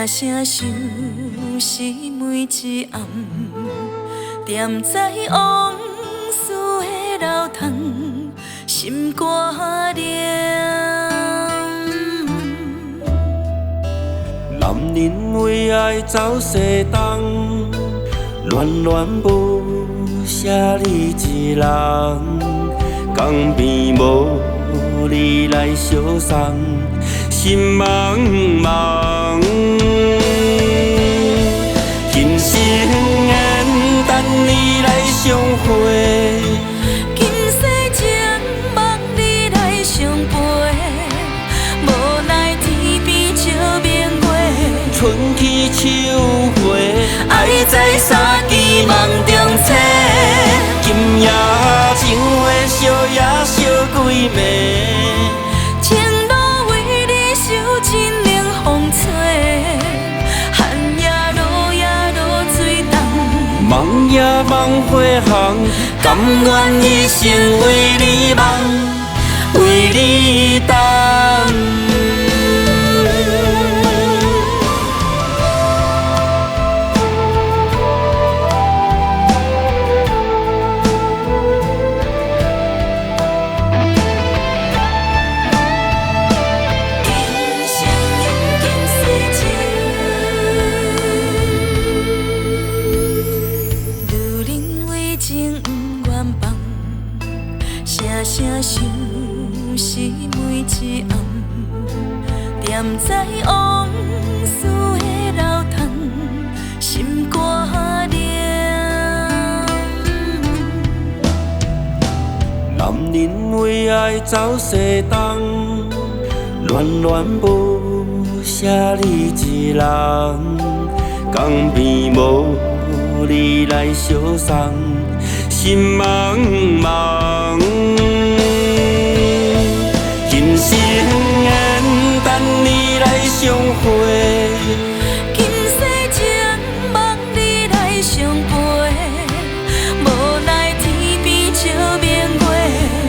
声想是每一暗，踮在往事的楼窗，心肝凉。男人为爱走西东，恋恋无写你一人，江边无你来相送，心茫茫。今生缘等你来相会，今世情望你来相陪，无奈天边笑明月，春去秋回，爱在三更梦中醒。今夜情话烧也烧几暝，情路为你受尽冷风吹，寒夜落也落水重，梦也梦花红，甘愿一生为你梦，为你等。声想是每一暗，踮在往事的楼窗，心肝凉。男人为爱走西东，恋恋无写你一人，江边无你来相送，心茫茫。今生缘等你来相会，今世情望你来相陪，无奈天边笑明月，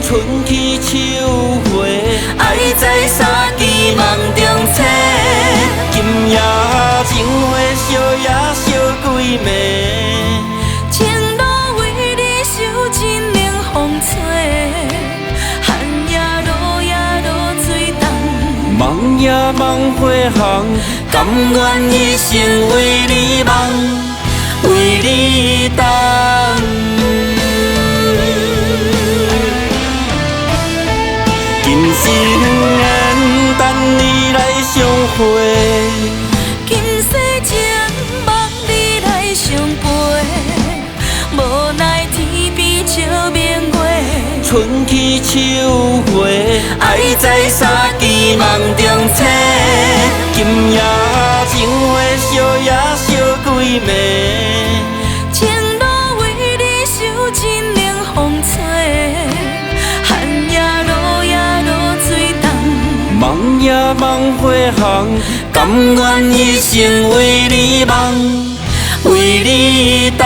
春去秋回，爱在三更梦中醒。今夜情话烧也烧几暝，情路为你受尽冷风吹，寒夜落也落水重，梦也梦花红，甘愿一生为你梦，为你等。今生缘等你来相会，今世情望你来相陪，无奈天边笑明月，春去秋回，爱在三更梦中醒。今夜情话烧也烧几暝，情路为你受尽冷风吹，寒夜落也落水重，梦也梦花红，甘愿一生为你梦，为你等。